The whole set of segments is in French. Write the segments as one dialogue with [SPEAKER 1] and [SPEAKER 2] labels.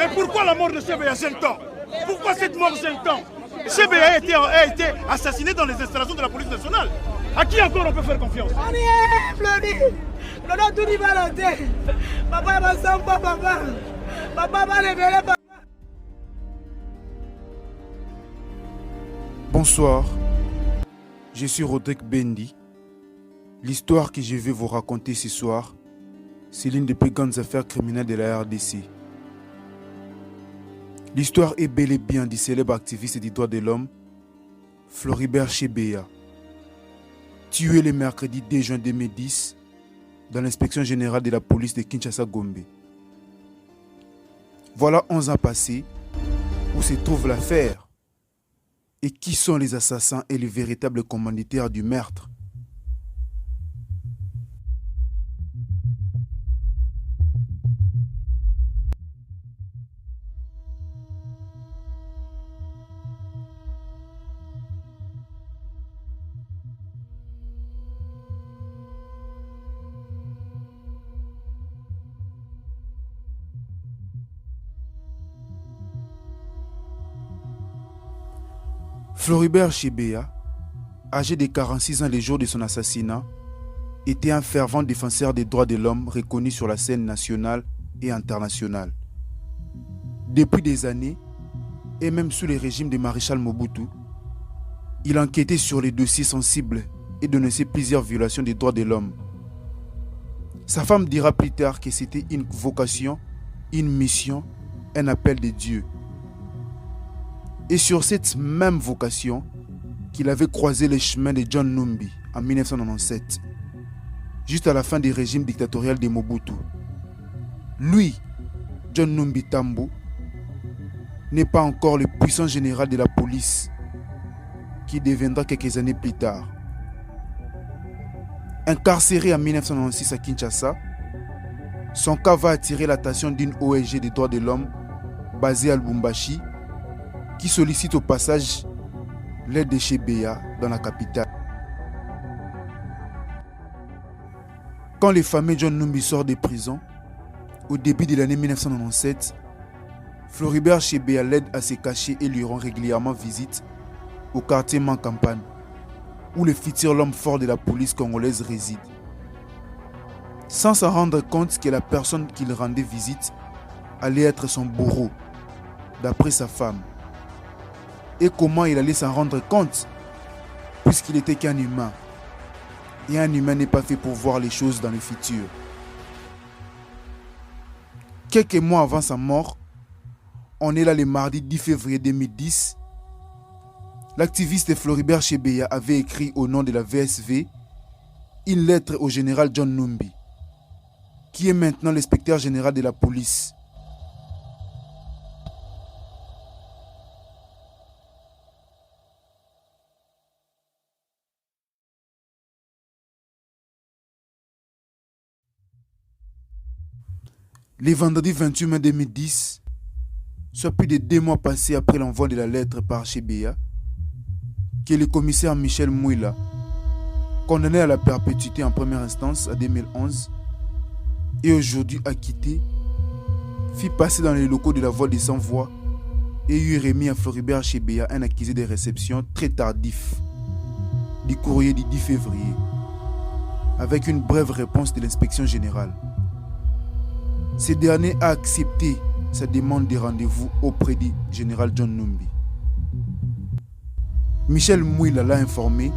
[SPEAKER 1] Mais pourquoi la mort de Chebe à 5 ans? Pourquoi cette mort 5 ans? Chebe a été assassiné dans les installations de la police nationale. À qui encore on peut faire confiance?
[SPEAKER 2] On y est, Flori. Flori, tout dit Valentin. Papa va s'en pas, papa. Papa va révéler, papa.
[SPEAKER 3] Bonsoir, je suis Rodrigue Bendi. L'histoire que je vais vous raconter ce soir, c'est l'une des plus grandes affaires criminelles de la RDC. L'histoire est bel et bien du célèbre activiste des droits de l'homme, Floribert Chebeya, tué le mercredi 2 juin 2010 dans l'inspection générale de la police de Kinshasa-Gombe. Voilà 11 ans passés où se trouve l'affaire et qui sont les assassins et les véritables commanditaires du meurtre. Floribert Chebeya, âgé de 46 ans le jour de son assassinat, était un fervent défenseur des droits de l'homme reconnu sur la scène nationale et internationale. Depuis des années, et même sous le régime de Maréchal Mobutu, il enquêtait sur les dossiers sensibles et dénonçait plusieurs violations des droits de l'homme. Sa femme dira plus tard que c'était une vocation, une mission, un appel de Dieu. Et sur cette même vocation qu'il avait croisé les chemins de John Numbi en 1997, juste à la fin du régime dictatorial de Mobutu. Lui, John Numbi Tambo, n'est pas encore le puissant général de la police qui deviendra quelques années plus tard. Incarcéré en 1996 à Kinshasa, son cas va attirer l'attention d'une ONG des droits de l'homme basée à Lubumbashi qui sollicite au passage l'aide de Chebeya dans la capitale. Quand le fameux John Numbi sort de prison, au début de l'année 1997, Floribert Chebeya l'aide à se cacher et lui rend régulièrement visite au quartier Mankampane, où le futur l'homme fort de la police congolaise réside. Sans s'en rendre compte que la personne qu'il rendait visite allait être son bourreau, d'après sa femme. Et comment il allait s'en rendre compte, puisqu'il était qu'un humain. Et un humain n'est pas fait pour voir les choses dans le futur. Quelques mois avant sa mort, on est là le mardi 10 février 2010, l'activiste Floribert Chebeya avait écrit au nom de la VSV une lettre au général John Numbi, qui est maintenant l'inspecteur général de la police. Le vendredi 28 mai 2010, soit plus de 2 mois passés après l'envoi de la lettre par Chebeya, que le commissaire Michel Mouila, condamné à la perpétuité en première instance en 2011 et aujourd'hui acquitté, fit passer dans les locaux de la Voix des Sans-Voix et eut remis à Floribert Chebeya un accusé de réception très tardif du courrier du 10 février, avec une brève réponse de l'inspection générale. Ce dernier a accepté sa demande de rendez-vous auprès du général John Numbi. Michel Mouila l'a informé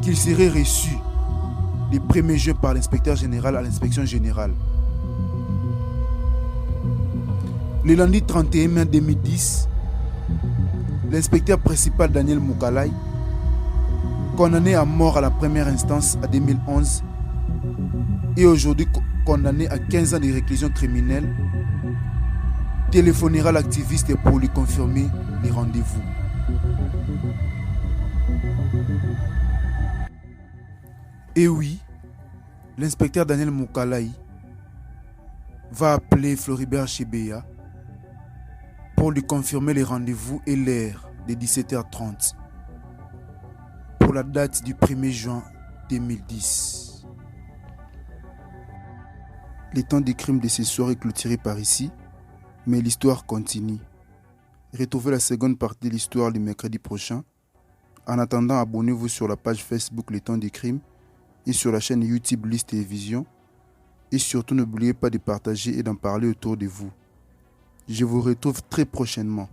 [SPEAKER 3] qu'il serait reçu le 1er juin par l'inspecteur général à l'inspection générale. Le lundi 31 mai 2010, l'inspecteur principal Daniel Moukalai, condamné à mort à la première instance en 2011 et aujourd'hui condamné à 15 ans de réclusion criminelle, téléphonera l'activiste pour lui confirmer les rendez-vous. Et oui, l'inspecteur Daniel Moukalai va appeler Floribert Chebeya pour lui confirmer les rendez-vous et l'heure de 17h30 pour la date du 1er juin 2010. Le temps des crimes de ce soir est clôturé par ici. Mais l'histoire continue. Retrouvez la seconde partie de l'histoire le mercredi prochain. En attendant, abonnez-vous sur la page Facebook Les Temps des Crimes et sur la chaîne YouTube Lys Télévision. Et surtout, n'oubliez pas de partager et d'en parler autour de vous. Je vous retrouve très prochainement.